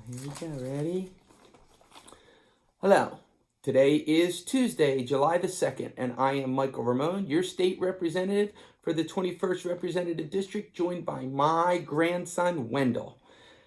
Here we go, ready? Hello, today is Tuesday, July the 2nd, and I am Michael Ramone, your state representative for the 21st Representative District, joined by my grandson, Wendell.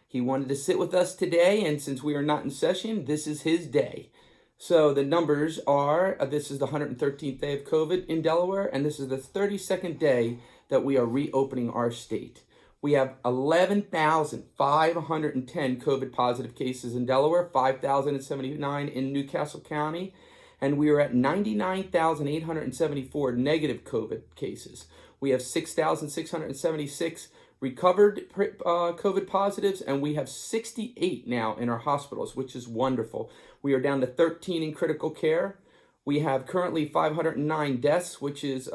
He wanted to sit with us today, and since we are not in session, this is his day. So the numbers are, this is the 113th day of COVID in Delaware, and this is the 32nd day that we are reopening our state. We have 11,510 COVID positive cases in Delaware, 5,079 in Newcastle County, and we are at 99,874 negative COVID cases. We have 6,676 recovered COVID positives, and we have 68 now in our hospitals, which is wonderful. We are down to 13 in critical care. We have currently 509 deaths, which is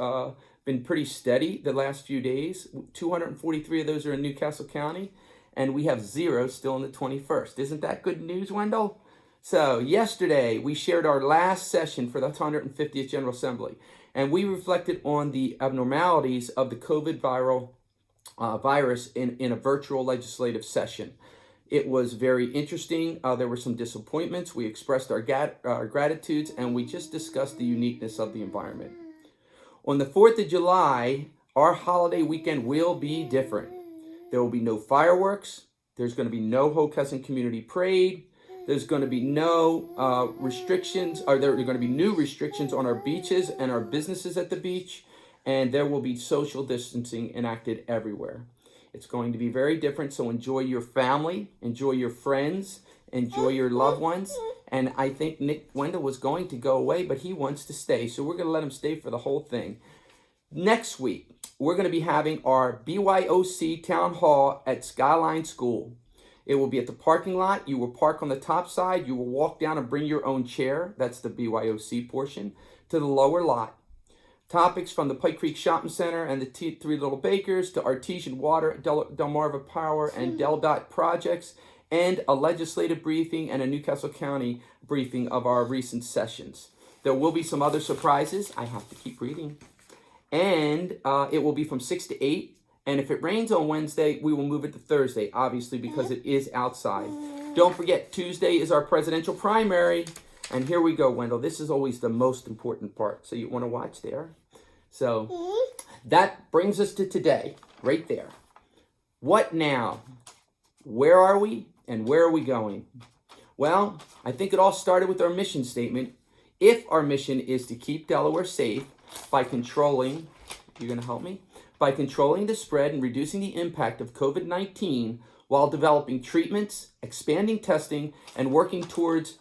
been pretty steady the last few days. 243 of those are in Newcastle County, and we have 0 still in the 21st. Isn't that good news, Wendell? So yesterday, we shared our last session for the 150th General Assembly, and we reflected on the abnormalities of the COVID virus in a virtual legislative session. It was very interesting. There were some disappointments. We expressed our gratitudes, and we just discussed the uniqueness of the environment. On the 4th of July, our holiday weekend will be different. There will be no fireworks. There's going to be no Hockessin Community Parade. There's going to be no restrictions, or there are going to be new restrictions on our beaches and our businesses at the beach, and there will be social distancing enacted everywhere. It's going to be very different, so enjoy your family, enjoy your friends, enjoy your loved ones. And I think Nick Wendell was going to go away, but he wants to stay. So we're going to let him stay for the whole thing. Next week, we're going to be having our BYOC Town Hall at Skyline School. It will be at the parking lot. You will park on the top side. You will walk down and bring your own chair. That's the BYOC portion. To the lower lot. Topics from the Pike Creek Shopping Center and the Three Little Bakers to Artesian Water, Delmarva Power, and DelDOT projects, and a legislative briefing and a Newcastle County briefing of our recent sessions. There will be some other surprises. I have to keep reading. And it will be from 6 to 8. And if it rains on Wednesday, we will move it to Thursday, obviously, because it is outside. Don't forget, Tuesday is our presidential primary. And here we go, Wendell. This is always the most important part. So you want to watch there? So that brings us to today, right there. What now? Where are we? And where are we going? Well, I think it all started with our mission statement. If our mission is to keep Delaware safe by controlling, you're going to help me? By controlling the spread and reducing the impact of COVID-19 while developing treatments, expanding testing, and working towards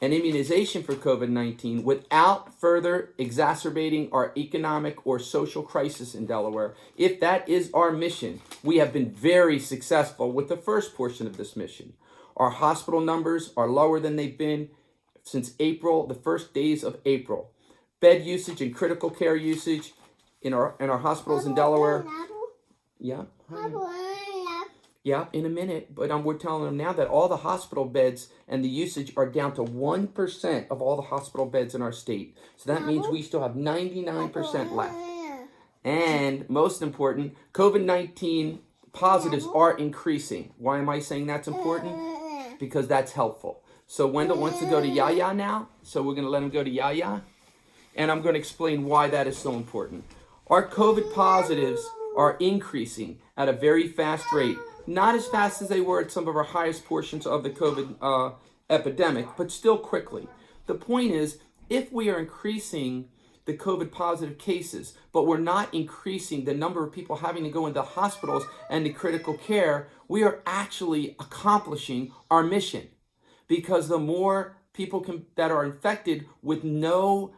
an immunization for COVID-19 without further exacerbating our economic or social crisis in Delaware. If that is our mission, we have been very successful with the first portion of this mission. Our hospital numbers are lower than they've been since April, the first days of April. Bed usage and critical care usage in our hospitals in Delaware. Yeah. Yeah, in a minute, but we're telling them now that all the hospital beds and the usage are down to 1% of all the hospital beds in our state. So that means we still have 99% left. And most important, COVID-19 positives are increasing. Why am I saying that's important? Because that's helpful. So Wendell wants to go to Yaya now, so we're going to let him go to Yaya. And I'm going to explain why that is so important. Our COVID positives are increasing at a very fast rate. Not as fast as they were at some of our highest portions of the COVID epidemic, but still quickly. The point is, if we are increasing the COVID positive cases, but we're not increasing the number of people having to go into hospitals and to critical care, we are actually accomplishing our mission. Because the more people that are infected with no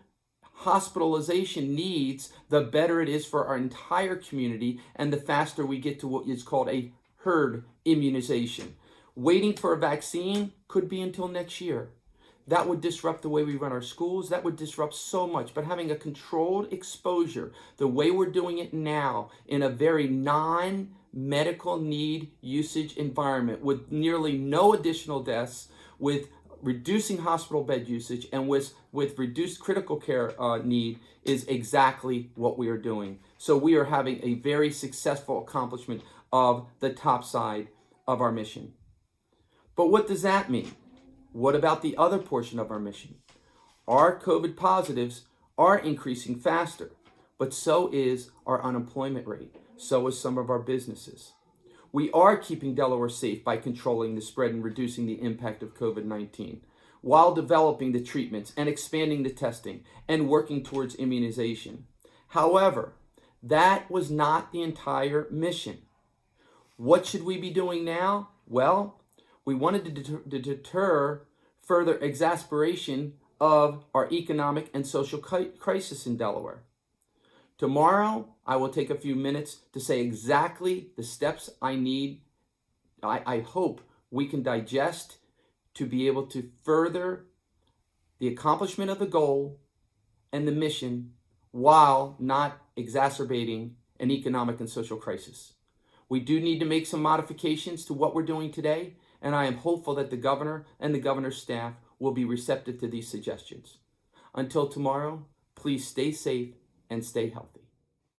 hospitalization needs, the better it is for our entire community, and the faster we get to what is called a herd immunization. Waiting for a vaccine could be until next year. That would disrupt the way we run our schools. That would disrupt so much. But having a controlled exposure, the way we're doing it now, in a very non-medical need usage environment with nearly no additional deaths, with reducing hospital bed usage, and with reduced critical care need, is exactly what we are doing. So we are having a very successful accomplishment of the top side of our mission. But what does that mean? What about the other portion of our mission? Our COVID positives are increasing faster, but so is our unemployment rate. So is some of our businesses. We are keeping Delaware safe by controlling the spread and reducing the impact of COVID-19 while developing the treatments and expanding the testing and working towards immunization. However, that was not the entire mission. What should we be doing now? Well, we wanted to deter further exacerbation of our economic and social crisis in Delaware. Tomorrow, I will take a few minutes to say exactly the steps I hope we can digest to be able to further the accomplishment of the goal and the mission while not exacerbating an economic and social crisis. We do need to make some modifications to what we're doing today, and I am hopeful that the governor and the governor's staff will be receptive to these suggestions. Until tomorrow, please stay safe and stay healthy.